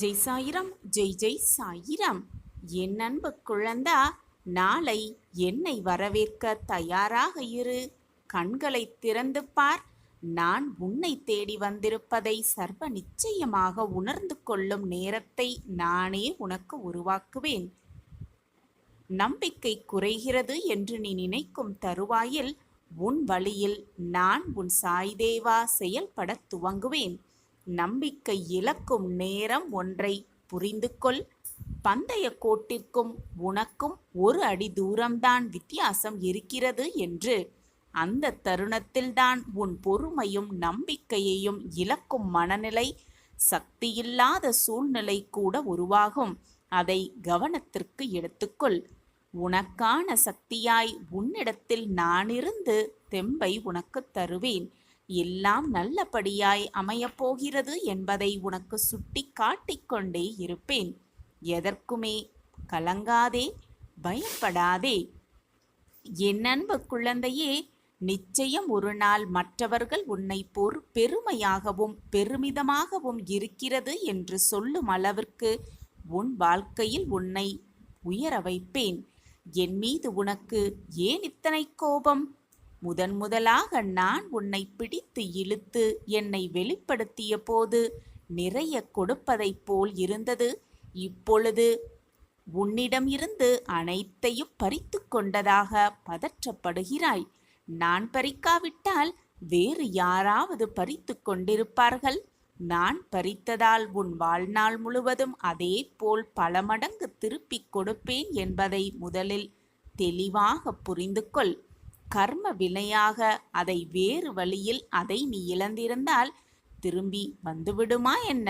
ஜெய் சாயிரம், ஜெய் ஜெய் சாயிரம். என் அன்பு குழந்தா, நாளை என்னை வரவேற்க தயாராக இரு. கண்களை திறந்து பார். நான் உன்னை தேடி வந்திருப்பதை சர்வ நிச்சயமாக உணர்ந்து கொள்ளும் நேரத்தை நானே உனக்கு உருவாக்குவேன். நம்பிக்கை குறைகிறது என்று நீ நினைக்கும் தருவாயில் உன் வழியில் நான் உன் சாய்தேவா செயல்படத் துவங்குவேன். நம்பிக்கை இழக்கும் நேரம் ஒன்றை புரிந்து கொள். பந்தய கோட்டிற்கும் உனக்கும் ஒரு அடி தூரம்தான் வித்தியாசம் இருக்கிறது என்று. அந்த தருணத்தில்தான் உன் பொறுமையும் நம்பிக்கையையும் இழக்கும் மனநிலை, சக்தியில்லாத சூழ்நிலை கூட உருவாகும். அதை கவனத்திற்கு எடுத்துக்கொள். உனக்கான சக்தியாய் உன்னிடத்தில் நானிருந்து தெம்பை உனக்கு தருவேன். எல்லாம் நல்லபடியாய் அமையப்போகிறது என்பதை உனக்கு சுட்டி காட்டிக்கொண்டே இருப்பேன். எதற்குமே கலங்காதே, பயப்படாதே. என் அன்பு குழந்தையே, நிச்சயம் ஒரு நாள் மற்றவர்கள் உன்னை பெருமையாகவும் பெருமிதமாகவும் இருக்கிறது என்று சொல்லும் அளவிற்கு உன் வாழ்க்கையில் உன்னை உயர வைப்பேன். என் மீது உனக்கு ஏன் இத்தனை கோபம்? முதலாக நான் உன்னை பிடித்து இழுத்து என்னை வெளிப்படுத்திய போது நிறைய கொடுப்பதைப் போல் இருந்தது. இப்பொழுது உன்னிடம் இருந்து அனைத்தையும் பறித்து கொண்டதாக பதற்றப்படுகிறாய். நான் பறிக்காவிட்டால் வேறு யாராவது பறித்து கொண்டிருப்பார்கள். நான் பறித்ததால் உன் வாழ்நாள் முழுவதும் அதே போல் பல மடங்கு திருப்பிக் கொடுப்பேன் என்பதை முதலில் தெளிவாக புரிந்து கொள். கர்ம வினையாக அதை வேறு வழியில் அதை நீ இழந்திருந்தால் திரும்பி வந்துவிடுமா என்ன?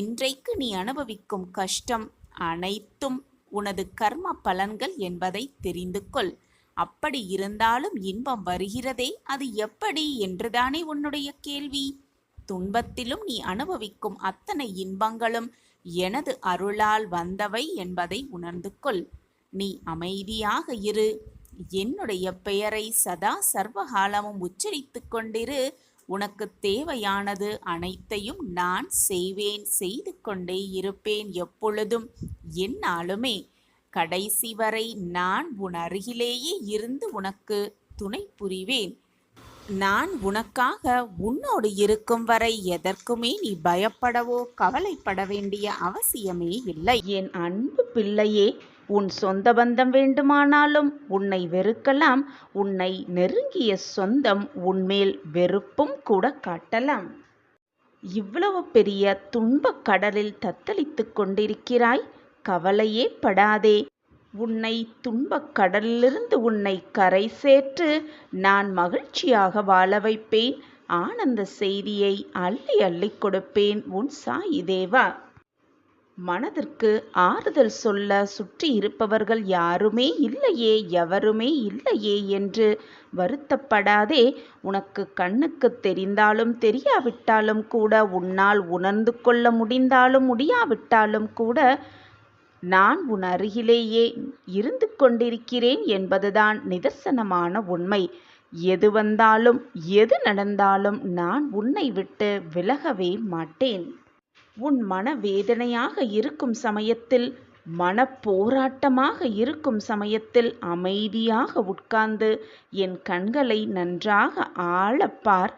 இன்றைக்கு நீ அனுபவிக்கும் கஷ்டம் அனைத்தும் உனது கர்ம பலன்கள் என்பதை தெரிந்து கொள். அப்படி இருந்தாலும் இன்பம் வருகிறதே, அது எப்படி என்றுதானே உன்னுடைய கேள்வி. துன்பத்திலும் நீ அனுபவிக்கும் அத்தனை இன்பங்களும் எனது அருளால் வந்தவை என்பதை உணர்ந்து கொள். நீ அமைதியாக இரு. என்னுடைய பெயரை சதா சர்வகாலமும் உச்சரித்து கொண்டிரு. உனக்கு தேவையானது அனைத்தையும் நான் செய்வேன், செய்து கொண்டே இருப்பேன் எப்பொழுதும், என்னாலுமே. கடைசி வரை நான் உன் அருகிலேயே இருந்து உனக்கு துணை புரிவேன். நான் உனக்காக உன்னோடு இருக்கும் வரை எதற்குமே நீ பயப்படவோ கவலைப்பட வேண்டிய அவசியமே இல்லை. என் அன்பு பிள்ளையே, உன் சொந்த பந்தம் வேண்டுமானாலும் உன்னை வெறுக்கலாம். உன்னை நெருங்கிய சொந்தம் உன்மேல் வெறுப்பும் கூட காட்டலாம். இவ்வளவு பெரிய துன்பக் கடலில் தத்தளித்து கொண்டிருக்கிறாய். கவலையே படாதே. உன்னை துன்பக் கடலிலிருந்து உன்னை கரை சேர்த்து நான் மகிழ்ச்சியாக வாழ வைப்பேன். ஆனந்த செய்தியை அள்ளி அள்ளி கொடுப்பேன் உன் சாயி தேவா. மனதிற்கு ஆறுதல் சொல்ல சுற்றி இருப்பவர்கள் யாருமே இல்லையே, எவருமே இல்லையே என்று வருத்தப்படாதே. உனக்கு கண்ணுக்கு தெரிந்தாலும் தெரியாவிட்டாலும் கூட, உன்னால் உணர்ந்து கொள்ள முடிந்தாலும் முடியாவிட்டாலும் கூட, நான் உன் அருகிலேயே இருந்து கொண்டிருக்கிறேன் என்பதுதான் நிதர்சனமான உண்மை. எது வந்தாலும் எது நடந்தாலும் நான் உன்னை விட்டு விலகவே மாட்டேன். உன் மனவேதனையாக இருக்கும் சமயத்தில், மனப்போராட்டமாக இருக்கும் சமயத்தில் அமைதியாக உட்கார்ந்து என் கண்களை நன்றாக ஆழப்பார்.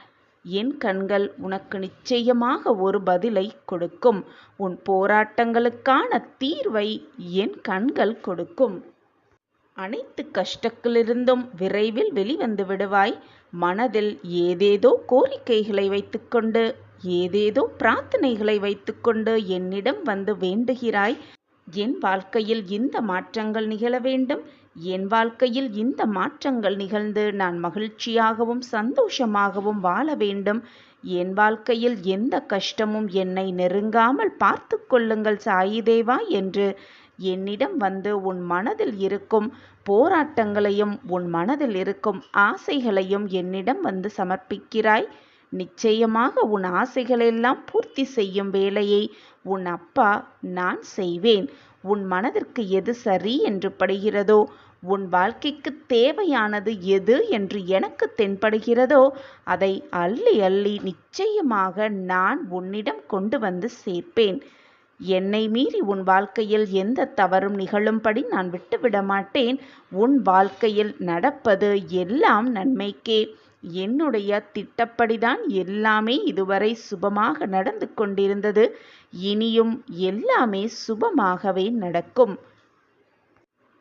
என் கண்கள் உனக்கு நிச்சயமாக ஒரு பதிலை கொடுக்கும். உன் போராட்டங்களுக்கான தீர்வை என் கண்கள் கொடுக்கும். அனைத்து கஷ்டத்திலிருந்தும் விரைவில் வெளிவந்து விடுவாய். மனதில் ஏதேதோ கோரிக்கைகளை வைத்துக்கொண்டு, ஏதேதோ பிரார்த்தனைகளை வைத்துக்கொண்டு என்னிடம் வந்து வேண்டுகிறாய். என் வாழ்க்கையில் இந்த மாற்றங்கள் நிகழ வேண்டும், என் வாழ்க்கையில் இந்த மாற்றங்கள் நிகழ்ந்து நான் மகிழ்ச்சியாகவும் சந்தோஷமாகவும் வாழ வேண்டும், என் வாழ்க்கையில் எந்த கஷ்டமும் என்னை நெருங்காமல் பார்த்து கொள்ளுங்கள் சாயி தேவா என்று என்னிடம் வந்து உன் மனதில் இருக்கும் போராட்டங்களையும் உன் மனதில் இருக்கும் ஆசைகளையும் என்னிடம் வந்து சமர்ப்பிக்கிறாய். நிச்சயமாக உன் ஆசைகளெல்லாம் பூர்த்தி செய்யும் வேலையை உன் அப்பா நான் செய்வேன். உன் மனதிற்கு எது சரி என்று படுகிறதோ, உன் வாழ்க்கைக்கு தேவையானது எது என்று எனக்கு தென்படுகிறதோ அதை அள்ளி அள்ளி நிச்சயமாக நான் உன்னிடம் கொண்டு வந்து சேர்ப்பேன். என்னை மீறி உன் வாழ்க்கையில் எந்த தவறும் நிகழும்படி நான் விட்டுவிட மாட்டேன். உன் வாழ்க்கையில் நடப்பது எல்லாம் நன்மைக்கே. என்னுடைய திட்டப்படிதான் எல்லாமே இதுவரை சுபமாக நடந்து கொண்டிருந்தது. இனியும் எல்லாமே சுபமாகவே நடக்கும்.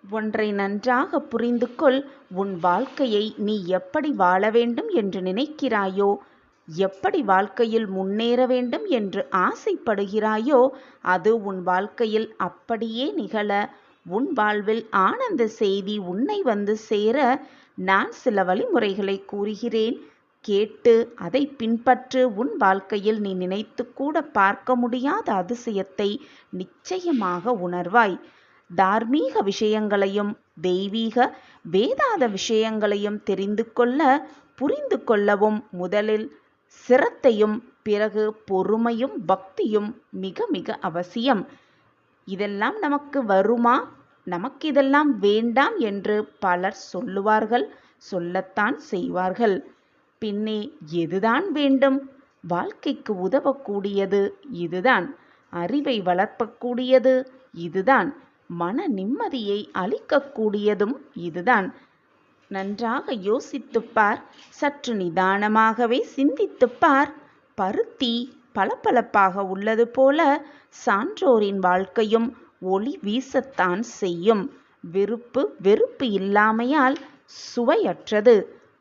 ஒன்றை நன்றாக புரிந்து கொள். உன் வாழ்க்கையை நீ எப்படி வாழ வேண்டும் என்று நினைக்கிறாயோ, எப்படி வாழ்க்கையில் முன்னேற வேண்டும் என்று ஆசைப்படுகிறாயோ, அது உன் வாழ்க்கையில் அப்படியே நிகழ, உன் வாழ்வில் ஆனந்த செய்தி உன்னை வந்து சேர நான் சில வழிமுறைகளை கூறுகிறேன். கேட்டு அதை பின்பற்று. உன் வாழ்க்கையில் நீ நினைத்து கூட பார்க்க முடியாத அதிசயத்தை நிச்சயமாக உணர்வாய். தார்மீக விஷயங்களையும் தெய்வீக வேதாத விஷயங்களையும் தெரிந்து கொள்ள, புரிந்து கொள்ளவும் முதலில் சிரத்தையும் பிறகு பொறுமையும் பக்தியும் மிக மிக அவசியம். இதெல்லாம் நமக்கு வருமா, நமக்கு இதெல்லாம் வேண்டாம் என்று பலர் சொல்லுவார்கள், சொல்லத்தான் செய்வார்கள். பின்னே எதுதான் வேண்டும்? வாழ்க்கைக்கு உதவக்கூடியது இதுதான். அறிவை வளர்க்கக்கூடியது இதுதான். மன நிம்மதியை அளிக்கக்கூடியதும் இதுதான். நன்றாக யோசித்துப் பார். சற்று நிதானமாகவே சிந்தித்துப் பார். பருத்தி பளபளப்பாக உள்ளது போல சான்றோரின் வாழ்க்கையும் ஒளி வீசத்தான் செய்யும். வெறுப்பு இல்லாமையால் சுவையற்றது.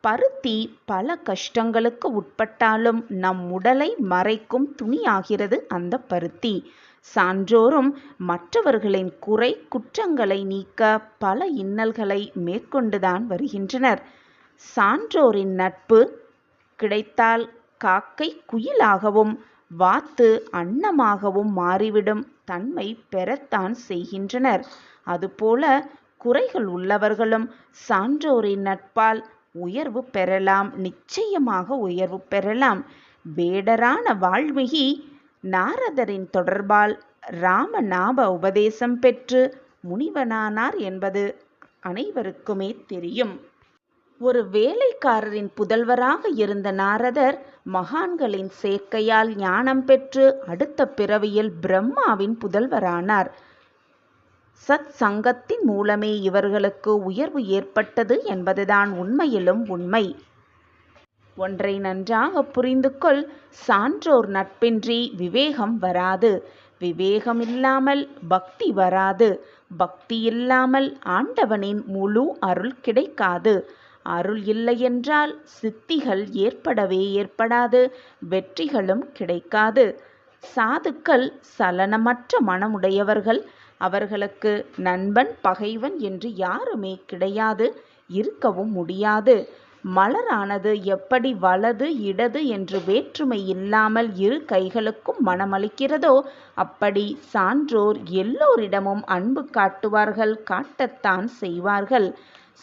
பருத்தி பல கஷ்டங்களுக்கு உட்பட்டாலும் நம் உடலை மறைக்கும் துணியாகிறது அந்த பருத்தி. சான்றோரும் மற்றவர்களின் குறை குற்றங்களை நீக்க பல இன்னல்களை மேற்கொண்டுதான் வருகின்றனர். சான்றோரின் நட்பு கிடைத்தால் காக்கை குயிலாகவும் வாத்து அன்னமாகவும் மாறிவிடும் தன்மை பெறத்தான் செய்கின்றனர். அதுபோல குறைகள் உள்ளவர்களும் சான்றோரின் நட்பால் உயர்வு பெறலாம், நிச்சயமாக உயர்வு பெறலாம். வேடரான வால்மீகி நாரதரின் தொடர்பால் ராமநாம உபதேசம் பெற்று முனிவனானார் என்பது அனைவருக்குமே தெரியும். ஒரு வேலைக்காரரின் புதல்வராக இருந்த நாரதர் மகான்களின் சேர்க்கையால் ஞானம் பெற்று அடுத்த பிறவியில் பிரம்மாவின் புதல்வரானார். சத் சங்கத்தின் மூலமே இவர்களுக்கு உயர்வு ஏற்பட்டது என்பதுதான் உண்மையிலும் உண்மை. ஒன்றை நன்றாக புரிந்து கொள். சான்றோர் நட்பின்றி விவேகம் வராது. விவேகம் இல்லாமல் பக்தி வராது. பக்தி இல்லாமல் ஆண்டவனின் முழு அருள் கிடைக்காது. அருள் இல்லையென்றால் சித்திகள் ஏற்படவே ஏற்படாது, வெற்றிகளும் கிடைக்காது. சாதுக்கள் சலனமற்ற மனமுடையவர்கள். அவர்களுக்கு நண்பன் பகைவன் என்று யாருமே கிடையாது, இருக்கவும் முடியாது. மலரானது எப்படி வலது இடது என்று வேற்றுமை இல்லாமல் இரு கைகளுக்கும் மனமளிக்கிறதோ, அப்படி சான்றோர் எல்லோரிடமும் அன்பு காட்டுவார்கள், காட்டத்தான் செய்வார்கள்.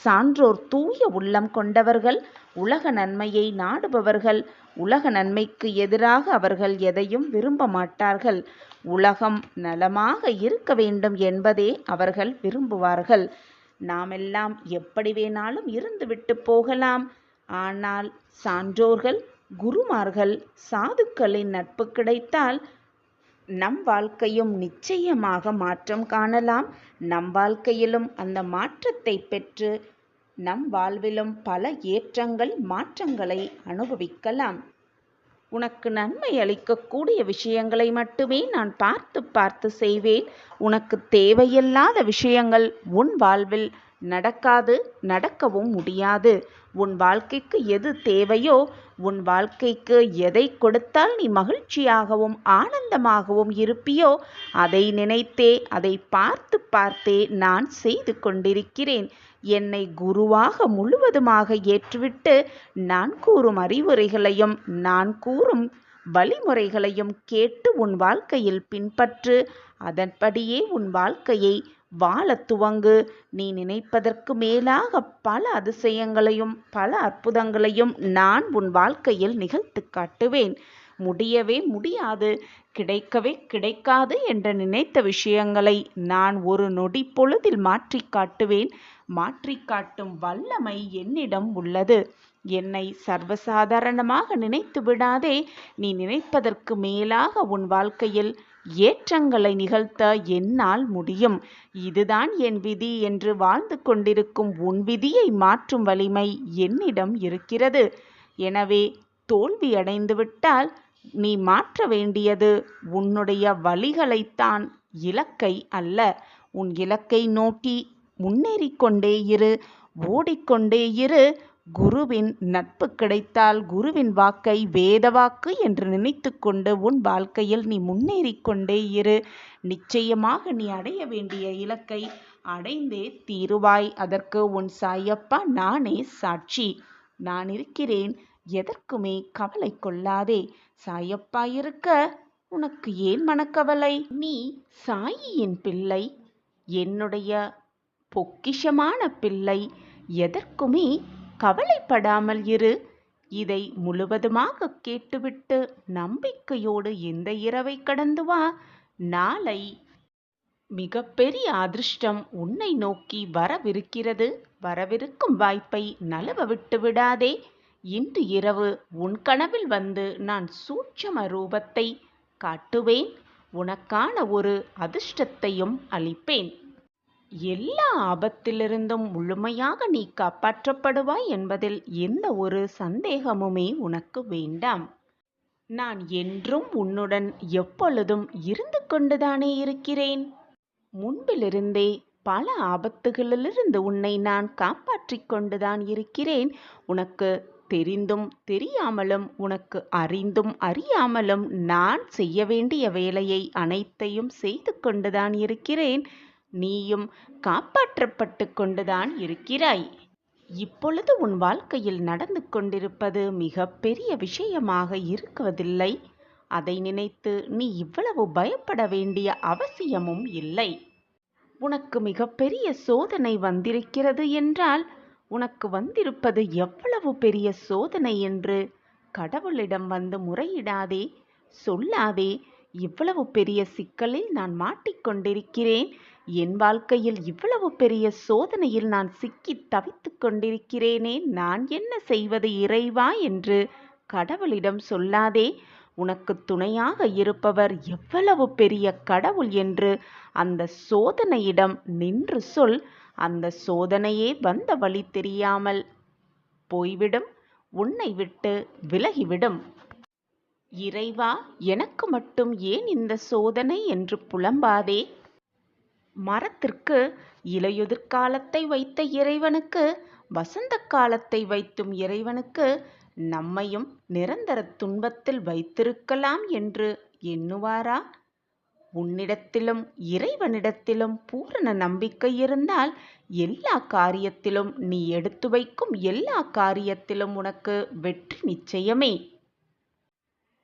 சான்றோர் தூய உள்ளம் கொண்டவர்கள், உலக நன்மையை நாடுபவர்கள். உலக நன்மைக்கு எதிராக அவர்கள் எதையும் விரும்ப மாட்டார்கள். உலகம் நலமாக இருக்க வேண்டும் என்பதே அவர்கள் விரும்புவார்கள். நாமெல்லாம் எப்படி வேணாலும் இருந்துவிட்டு போகலாம். ஆனால் சான்றோர்கள், குருமார்கள், சாதுக்களின் நட்பு கிடைத்தால் நம் வாழ்க்கையும் நிச்சயமாக மாற்றம் காணலாம். நம் வாழ்க்கையிலும் அந்த மாற்றத்தை பெற்று நம் வாழ்விலும் பல ஏற்றங்கள் மாற்றங்களை அனுபவிக்கலாம். உனக்கு நன்மை அளிக்கக்கூடிய விஷயங்களை மட்டுமே நான் பார்த்து பார்த்து செய்வேன். உனக்கு தேவையில்லாத விஷயங்கள் உன் வாழ்வில் நடக்காது, நடக்கவும் முடியாது. உன் வாழ்க்கைக்கு எது தேவையோ, உன் வாழ்க்கைக்கு எதை கொடுத்தால் நீ மகிழ்ச்சியாகவும் ஆனந்தமாகவும் இருப்பியோ, அதை நினைத்தே, அதை பார்த்து பார்த்தே நான் செய்து கொண்டிருக்கிறேன். என்னை குருவாக முழுவதுமாக ஏற்றுவிட்டு நான் கூறும் அறிவுரைகளையும் நான் கூறும் வழிமுறைகளையும் கேட்டு உன் வாழ்க்கையில் பின்பற்று. அதன்படியே உன் வாழ்க்கையை வாழ துவங்கு. நீ நினைப்பதற்கு மேலாக பல அதிசயங்களையும் பல அற்புதங்களையும் நான் உன் வாழ்க்கையில் நிகழ்த்து காட்டுவேன். முடியவே முடியாது, கிடைக்கவே கிடைக்காது என்று நினைத்த விஷயங்களை நான் ஒரு நொடி பொழுதில் மாற்றி காட்டுவேன். மாற்றி காட்டும் வல்லமை என்னிடம் உள்ளது. என்னை சர்வசாதாரணமாக நினைத்து விடாதே. நீ நினைப்பதற்கு மேலாக உன் வாழ்க்கையில் ஏற்றங்களை நிகழ்த்த என்னால் முடியும். இதுதான் என் விதி என்று வாழ்ந்து கொண்டிருக்கும் உன் விதியை மாற்றும் வலிமை என்னிடம் இருக்கிறது. எனவே தோல்வியடைந்து விட்டால் நீ மாற்ற வேண்டியது உன்னுடைய வழிகளைத்தான், இலக்கை அல்ல. உன் இலக்கை நோக்கி முன்னேறிக்கொண்டே இரு, ஓடிக்கொண்டே இரு. குருவின் நட்பு கிடைத்தால் குருவின் வாக்கை வேத வாக்கு என்று நினைத்து கொண்டு உன் வாழ்க்கையில் நீ முன்னேறிக்கொண்டே இரு. நிச்சயமாக நீ அடைய வேண்டிய இலக்கை அடைந்தே தீருவாய். அதற்கு உன் சாயப்பா நானே சாட்சி. நான் இருக்கிறேன், எதற்குமே கவலை கொள்ளாதே. சாயப்பா இருக்க உனக்கு ஏன் மனக்கவலை? நீ சாயியின் பிள்ளை, என்னுடைய பொக்கிஷமான பிள்ளை. எதற்குமே கவலைப்படாமல் இரு. இதை முழுவதுமாக கேட்டுவிட்டு நம்பிக்கையோடு இந்த இரவை கடந்து வா. நாளை மிகப்பெரிய அதிர்ஷ்டம் உன்னை நோக்கி வரவிருக்கிறது. வரவிருக்கும் வாய்ப்பை நழுவ விட்டு விடாதே. இன்று இரவு உன் கனவில் வந்து நான் சூட்சம ரூபத்தை காட்டுவேன். உனக்கான ஒரு அதிர்ஷ்டத்தையும் அளிப்பேன். எல்லா ஆபத்திலிருந்தும் முழுமையாக நீ காப்பாற்றப்படுவாய் என்பதில் எந்த ஒரு சந்தேகமுமே உனக்கு வேண்டாம். நான் என்றும் உன்னுடன் எப்பொழுதும் இருந்து கொண்டுதானே இருக்கிறேன். முன்பிலிருந்தே பல ஆபத்துகளிலிருந்து உன்னை நான் காப்பாற்றிக் கொண்டுதான் இருக்கிறேன். உனக்கு தெரிந்தும் தெரியாமலும், உனக்கு அறிந்தும் அறியாமலும் நான் செய்ய வேண்டிய வேலையை அனைத்தையும் செய்து கொண்டுதான் இருக்கிறேன். நீயும் காப்பாற்றப்பட்டு கொண்டுதான் இருக்கிறாய். இப்பொழுது உன் வாழ்க்கையில் நடந்து கொண்டிருப்பது மிக பெரிய விஷயமாக இருக்குவதில்லை. அதை நினைத்து நீ இவ்வளவு பயப்பட வேண்டிய அவசியமும் இல்லை. உனக்கு மிகப்பெரிய சோதனை வந்திருக்கிறது என்றால் உனக்கு வந்திருப்பது எவ்வளவு பெரிய சோதனை என்று கடவுளிடம் வந்து முறையிடாதே, சொல்லாதே. இவ்வளவு பெரிய சிக்கலில் நான் மாட்டிக்கொண்டிருக்கிறேன், என் வாழ்க்கையில் இவ்வளவு பெரிய சோதனையில் நான் சிக்கி தவித்து கொண்டிருக்கிறேனே, நான் என்ன செய்வது இறைவா என்று கடவுளிடம் சொல்லாதே. உனக்கு துணையாக இருப்பவர் எவ்வளவு பெரிய கடவுள் என்று அந்த சோதனையிடம் நின்று சொல். அந்த சோதனையே வந்த வழி தெரியாமல் போய்விடும், உன்னை விட்டு விலகிவிடும். இறைவா, எனக்கு மட்டும் ஏன் இந்த சோதனை என்று புலம்பாதே. மரத்திற்கு இலையுதிர் காலத்தை வைத்த இறைவனுக்கு, வசந்த காலத்தை வைத்தும் இறைவனுக்கு நம்மையும் நிரந்தர துன்பத்தில் வைத்திருக்கலாம் என்று எண்ணுவாரா? உன்னிடத்திலும் இறைவனிடத்திலும் பூரண நம்பிக்கை இருந்தால் எல்லா காரியத்திலும், நீ எடுத்து வைக்கும் எல்லா காரியத்திலும் உனக்கு வெற்றி நிச்சயமே.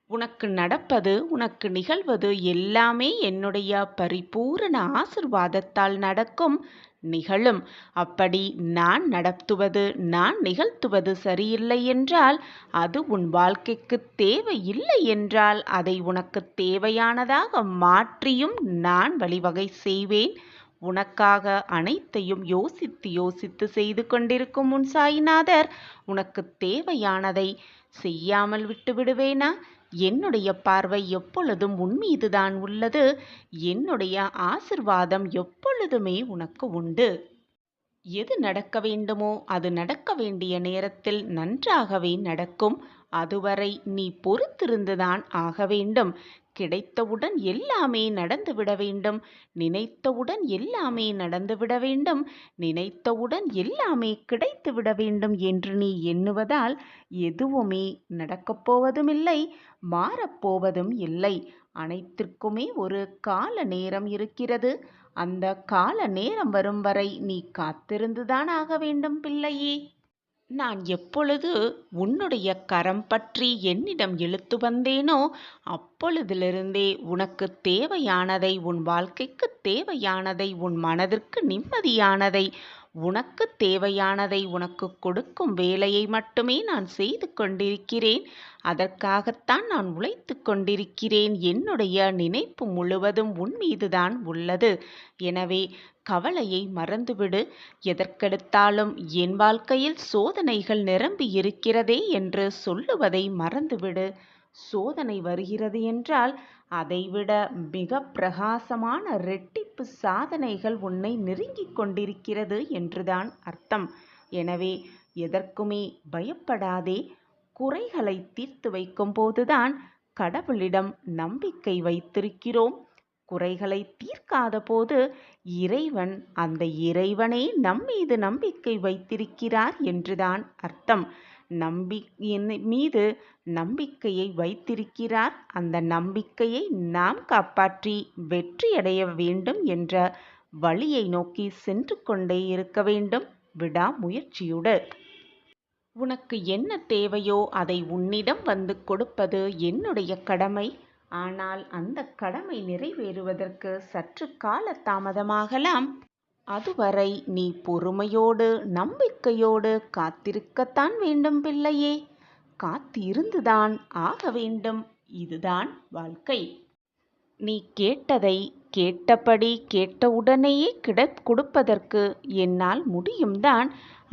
உனக்கு நடப்பது, உனக்கு நிகழ்வது எல்லாமே என்னுடைய பரிபூரண ஆசிர்வாதத்தால் நடக்கும், நிகழும். அப்படி நான் நடத்துவது, நான் நிகழ்த்துவது சரியில்லை என்றால், அது உன் வாழ்க்கைக்கு தேவையில்லை என்றால், அதை உனக்கு தேவையானதாக மாற்றியும் நான் வழிவகை செய்வேன். உனக்காக அனைத்தையும் யோசித்து யோசித்து செய்து கொண்டிருக்கும் உன் சாய்நாதர் உனக்கு தேவையானதை செய்யாமல் விட்டு விடுவேனா? என்னுடைய பார்வை எப்பொழுதும் உன் மீதுதான் உள்ளது. என்னுடைய ஆசிர்வாதம் எப்பொழுதுமே உனக்கு உண்டு. எது நடக்க வேண்டுமோ அது நடக்க வேண்டிய நேரத்தில் நன்றாகவே நடக்கும். அதுவரை நீ பொறுத்திருந்துதான் ஆக வேண்டும். கிடைத்தவுடன் எல்லாமே நடந்துவிட வேண்டும், நினைத்தவுடன் எல்லாமே நடந்துவிட வேண்டும், நினைத்தவுடன் எல்லாமே கிடைத்துவிட வேண்டும் என்று நீ எண்ணுவதால் எதுவுமே நடக்கப் போவதுமில்லை, மாறப்போவதும் இல்லை. அனைத்திற்குமே ஒரு கால நேரம் இருக்கிறது. அந்த கால நேரம் வரும் வரை நீ காத்திருந்துதான் ஆக வேண்டும் பிள்ளையே. நான் எப்பொழுது உன்னுடைய கரம் பற்றி என்னிடம் இழுத்து வந்தேனோ அப்பொழுதிலிருந்தே உனக்கு தேவையானதை, உன் வாழ்க்கைக்கு தேவையானதை, உன் மனதிற்கு நிம்மதியானதை, உனக்கு தேவையானதை உனக்கு கொடுக்கும் வேலையை மட்டுமே நான் செய்து கொண்டிருக்கிறேன். அதற்காகத்தான் நான் உழைத்து கொண்டிருக்கிறேன். என்னுடைய நினைப்பு முழுவதும் உன் மீதுதான் உள்ளது. எனவே கவலையை மறந்துவிடு. எதற்கெடுத்தாலும் என் வாழ்க்கையில் சோதனைகள் நிரம்பி இருக்கிறதே என்று சொல்லுவதை மறந்துவிடு. சோதனை வருகிறது என்றால் அதைவிட மிக பிரகாசமான ரெட்டிப்பு சாதனைகள் உன்னை நெருங்கிக் கொண்டிருக்கிறது என்றுதான் அர்த்தம். எனவே எதற்குமே பயப்படாதே. குறைகளை தீர்த்து வைக்கும் போதுதான் கடவுளிடம் நம்பிக்கை வைத்திருக்கிறோம். குறைகளை தீர்க்காத போது அந்த இறைவனே நம்மீது நம்பிக்கை வைத்திருக்கிறார் என்றுதான் அர்த்தம். என் மீது நம்பிக்கையை வைத்திருக்கிறார். அந்த நம்பிக்கையை நாம் காப்பாற்றி வெற்றியடைய வேண்டும் என்ற வழியை நோக்கி சென்று கொண்டே இருக்க வேண்டும், விடாமுயற்சியோடு. உனக்கு என்ன தேவையோ அதை உன்னிடம் வந்து கொடுப்பது என்னுடைய கடமை. ஆனால் அந்த கடமை நிறைவேறுவதற்கு சற்று கால தாமதமாகலாம். அதுவரை நீ பொறுமையோடு நம்பிக்கையோடு காத்திருக்கத்தான் வேண்டும் பிள்ளையே. காத்திருந்துதான் ஆக வேண்டும். இதுதான் வாழ்க்கை. நீ கேட்டதை கேட்டபடி கேட்டவுடனேயே கொடுப்பதற்கு என்னால் முடியும்தான்.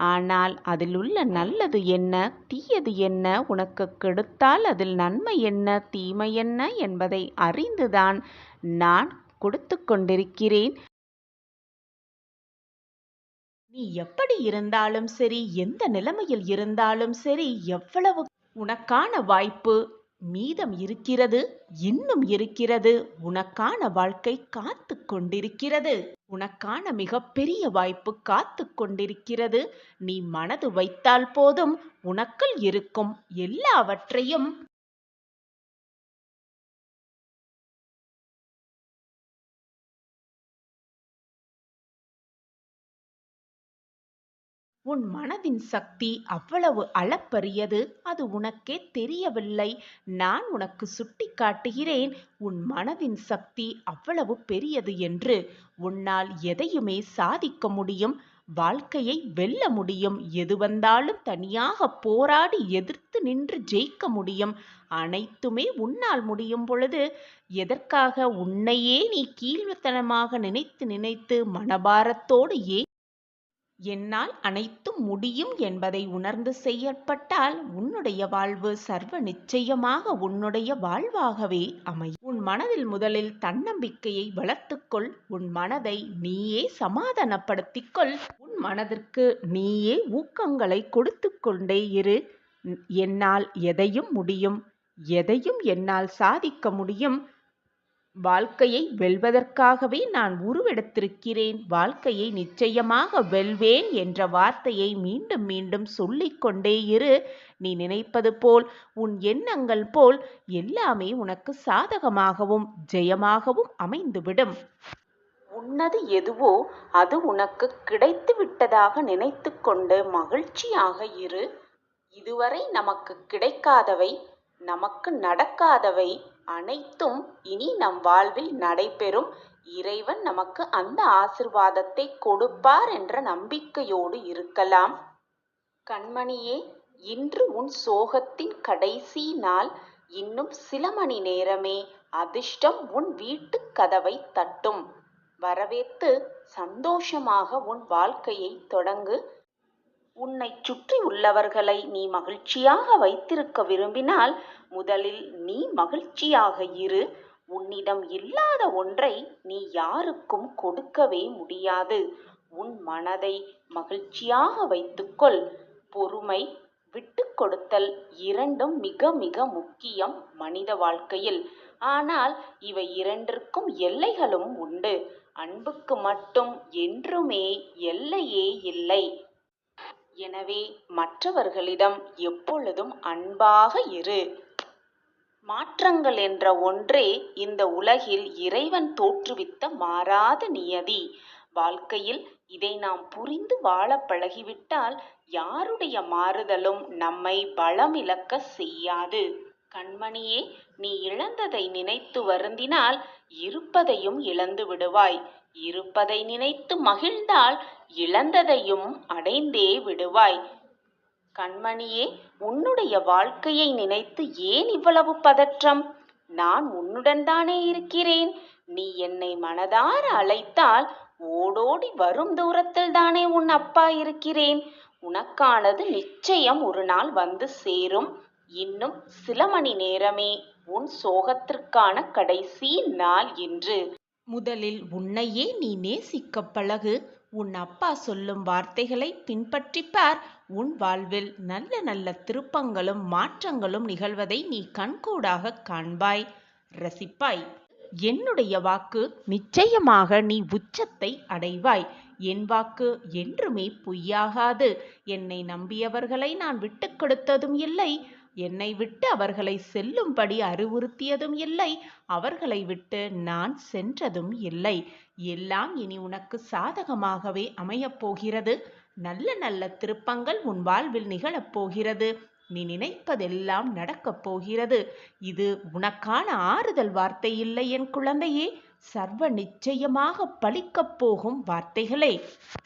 ஆனால் அதிலுள்ள நல்லது என்ன, தீயது என்ன, உனக்கு கெடுத்தால் அதில் நன்மை என்ன, தீமை என்ன என்பதை அறிந்துதான் நான் கொடுத்து கொண்டிருக்கிறேன். நீ எப்படி இருந்தாலும் சரி, எந்த நிலைமையில் இருந்தாலும் சரி, எவ்வளவு உனக்கான வாய்ப்பு மீதம் இருக்கிறது, இன்னும் இருக்கிறது. உனக்கான வாழ்க்கை காத்து கொண்டிருக்கிறது. உனக்கான மிகப்பெரிய வாய்ப்பு காத்து கொண்டிருக்கிறது. நீ மனது வைத்தால் போதும், உனக்குள் இருக்கும் எல்லாவற்றையும் உன் மனதின் சக்தி அவ்வளவு அளப்பரியது. அது உனக்கே தெரியவில்லை. நான் உனக்கு சுட்டி காட்டுகிறேன், உன் மனதின் சக்தி அவ்வளவு பெரியது என்று. உன்னால் எதையுமே சாதிக்க முடியும். வாழ்க்கையை வெல்ல முடியும். எது வந்தாலும் தனியாக போராடி எதிர்த்து நின்று ஜெயிக்க முடியும். அனைத்துமே உன்னால் முடியும் பொழுது எதற்காக உன்னையே நீ கீழ்த்தனமாக நினைத்து நினைத்து மனபாரத்தோடு என்னால் அனைத்தும் முடியும் என்பதை உணர்ந்து செயற்பட்டால் உன்னுடைய வாழ்வு சர்வ நிச்சயமாக உன்னுடைய வாழ்வாகவே அமையும். உன் மனதில் முதலில் தன்னம்பிக்கையை வளர்த்துக்கொள். உன் மனதை நீயே சமாதானப்படுத்திக்கொள். உன் மனதிற்கு நீயே ஊக்கங்களை கொடுத்து கொண்டே இரு. என்னால் எதையும் முடியும், எதையும் என்னால் சாதிக்க முடியும். வாழ்க்கையை வெல்வதற்காகவே நான் உருவெடுத்திருக்கிறேன். வாழ்க்கையை நிச்சயமாக வெல்வேன் என்ற வார்த்தையை மீண்டும் மீண்டும் சொல்லிக்கொண்டே இரு. நீ நினைப்பது போல், உன் எண்ணங்கள் போல் எல்லாமே உனக்கு சாதகமாகவும் ஜெயமாகவும் அமைந்துவிடும். உன்னது எதுவோ அது உனக்கு கிடைத்து விட்டதாக நினைத்து கொண்டு மகிழ்ச்சியாக இரு. இதுவரை நமக்கு கிடைக்காதவை, நமக்கு நடக்காதவை அனைத்தும் இனி நம் வாழ்வில் நடைபெறும். இறைவன் நமக்கு அந்த ஆசிர்வாதத்தை கொடுப்பார் என்ற நம்பிக்கையோடு இருக்கலாம். கண்மணியே, இன்று உன் சோகத்தின் கடைசி நாள். இன்னும் சில மணி நேரமே அதிர்ஷ்டம் உன் வீட்டு கதவை தட்டும். வரவேற்று சந்தோஷமாக உன் வாழ்க்கையை தொடங்கு. உன்னை சுற்றி உள்ளவர்களை நீ மகிழ்ச்சியாக வைத்திருக்க விரும்பினால் முதலில் நீ மகிழ்ச்சியாக இரு. உன்னிடம் இல்லாத ஒன்றை நீ யாருக்கும் கொடுக்கவே முடியாது. உன் மனதை மகிழ்ச்சியாக வைத்துக்கொள். பொறுமை, விட்டு கொடுத்தல் இரண்டும் மிக மிக முக்கியம் மனித வாழ்க்கையில். ஆனால் இவை இரண்டிற்கும் எல்லைகளும் உண்டு. அன்புக்கு மட்டும் என்றுமே எல்லையே இல்லை. எனவே மற்றவர்களிடம் எப்பொழுதும் அன்பாக இரு. மாற்றங்கள் என்ற ஒன்றே இந்த உலகில் இறைவன் தோற்றுவித்த மாறாத நியதி. வாழ்க்கையில் இதை நாம் புரிந்து வாழ பழகிவிட்டால் யாருடைய மாறுதலும் நம்மை பலமிழக்க செய்யாது. கண்மணியே, நீ இழந்ததை நினைத்து வருந்தினால் இருப்பதையும் இழந்து விடுவாய். இருப்பதை நினைத்து மகிழ்ந்தால் இழந்ததையும் அடைந்தே விடுவாய். கண்மணியே, உன்னுடைய வாழ்க்கையை நினைத்து ஏன் இவ்வளவு பதற்றம்? நான் உன்னுடன் தானே இருக்கிறேன். நீ என்னை மனதார அழைத்தால் ஓடோடி வரும் தூரத்தில் தானே உன் அப்பா இருக்கிறேன். உனக்கானது நிச்சயம் ஒரு நாள் வந்து சேரும். இன்னும் சில மணி நேரமே உன் சோகத்திற்கான கடைசி நாள் என்று. முதலில் உன்னையே நீ நேசிக்கப் பழகு. உன் அப்பா சொல்லும் வார்த்தைகளை பின்பற்றிப் பார். உன் வாழ்வில் நல்ல நல்ல திருப்பங்களும் மாற்றங்களும் நிகழ்வதை நீ கண்கூடாகக் காண்பாய், ரசிப்பாய். என்னுடைய வாக்கு நிச்சயமாக நீ உச்சத்தை அடைவாய். என் வாக்கு என்றுமே பொய்யாகாது. என்னை நம்பியவர்களை நான் விட்டுக் கொடுத்ததும் இல்லை. என்னை விட்டு அவர்களை செல்லும்படி அறிவுறுத்தியதும் இல்லை. அவர்களை விட்டு நான் சென்றதும் இல்லை. எல்லாம் இனி உனக்கு சாதகமாகவே அமையப் போகிறது. நல்ல நல்ல திருப்பங்கள் உன் வாழ்வில் நிகழப் போகிறது. நீ நினைப்பதெல்லாம் நடக்கப் போகிறது. இது உனக்கான ஆறுதல் வார்த்தை இல்லை என் குழந்தையே, சர்வ நிச்சயமாக பலிக்கப் போகும் வார்த்தைகளே.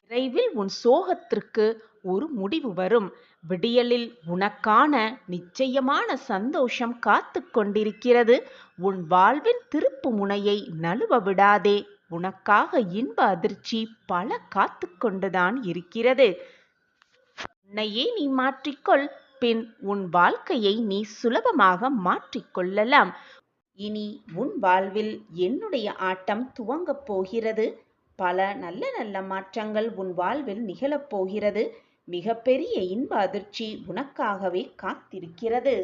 விரைவில் உன் சோகத்திற்கு ஒரு முடிவு வரும். விடியலில் உனக்கான நிச்சயமான சந்தோஷம் காத்து கொண்டிருக்கிறது. உன் வாழ்வின் திருப்பு முனையை நழுவ விடாதே. உனக்காக இன்ப அதிர்ச்சி பல காத்து கொண்டுதான் இருக்கிறது. உன்னையே நீ மாற்றிக்கொள். பின் உன் வாழ்க்கையை நீ சுலபமாக மாற்றிக்கொள்ளலாம். இனி உன் வாழ்வில் என்னுடைய ஆட்டம் துவங்கப் போகிறது. பல நல்ல நல்ல மாற்றங்கள் உன் வாழ்வில் நிகழப் போகிறது. மிகப்பெரிய இன்ப அதிர்ச்சி உனக்காகவே காத்திருக்கிறது.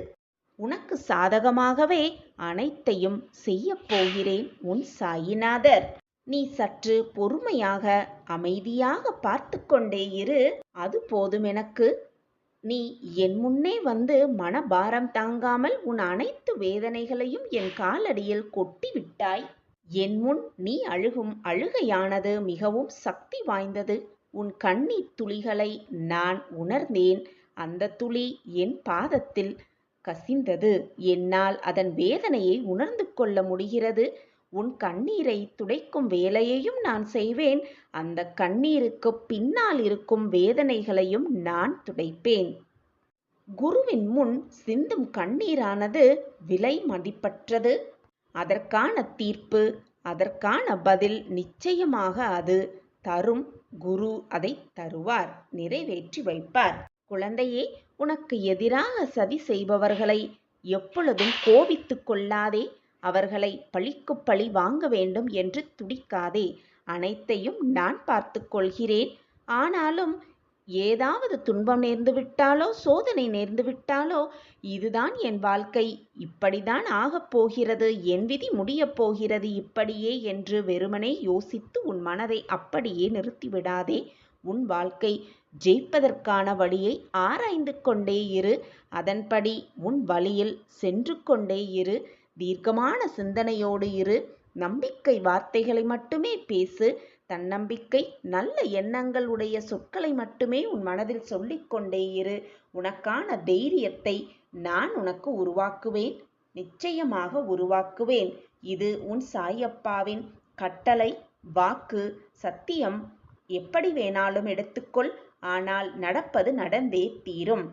உனக்கு சாதகமாகவே அனைத்தையும் செய்யப் போகிறேன் உன் சாயிநாதர். நீ சற்று பொறுமையாக அமைதியாக பார்த்து கொண்டே இரு. அது போதும் எனக்கு. நீ என் முன்னே வந்து மனபாரம் தாங்காமல் உன் அனைத்து வேதனைகளையும் என் காலடியில் கொட்டி விட்டாய். என் முன் நீ அழுகும் அழுகையானது மிகவும் சக்தி வாய்ந்தது. உன் கண்ணீர் துளிகளை நான் உணர்ந்தேன். அந்த துளி என் பாதத்தில் கசிந்தது. என்னால் அதன் வேதனையை உணர்ந்து கொள்ள முடிகிறது. உன் கண்ணீரை துடைக்கும் வேலையையும் நான் செய்வேன். அந்த கண்ணீருக்கு பின்னால் இருக்கும் வேதனைகளையும் நான் துடைப்பேன். குருவின் முன் சிந்தும் கண்ணீரானது விலை மதிப்பற்றது. அதற்கான தீர்ப்பு, அதற்கான பதில் நிச்சயமாக அது தரும். குரு அதை தருவார், நிறைவேற்றி வைப்பார். குழந்தையே, உனக்கு எதிராக சதி செய்பவர்களை எப்பொழுதும் கோபித்துக் கொள்ளாதே. அவர்களை பழிக்கு பழி வாங்க வேண்டும் என்று துடிக்காதே. அனைத்தையும் நான் பார்த்து கொள்கிறேன். ஆனாலும் ஏதாவது துன்பம் நேர்ந்து விட்டாலோ, சோதனை நேர்ந்து விட்டாலோ, இதுதான் என் வாழ்க்கை, இப்படிதான் ஆகப் போகிறது, என் விதி முடியப் போகிறது இப்படியே என்று வெறுமனே யோசித்து உன் மனதை அப்படியே நிறுத்திவிடாதே. உன் வாழ்க்கை ஜெயிப்பதற்கான வழியை ஆராய்ந்து கொண்டே இரு. அதன்படி உன் வழியில் சென்று கொண்டே இரு. தீர்க்கமான சிந்தனையோடு இரு. நம்பிக்கை வார்த்தைகளை மட்டுமே பேசு. தன்னம்பிக்கை, நல்ல எண்ணங்கள் உடைய சொற்களை மட்டுமே உன் மனதில் சொல்லிக்கொண்டே இரு. உனக்கான தைரியத்தை நான் உனக்கு உருவாக்குவேன். நிச்சயமாக உருவாக்குவேன். இது உன் சாயப்பாவின் கட்டளை, வாக்கு, சத்தியம். எப்படி வேணாலும் எடுத்துக்கொள். ஆனால் நடப்பது நடந்தே தீரும்.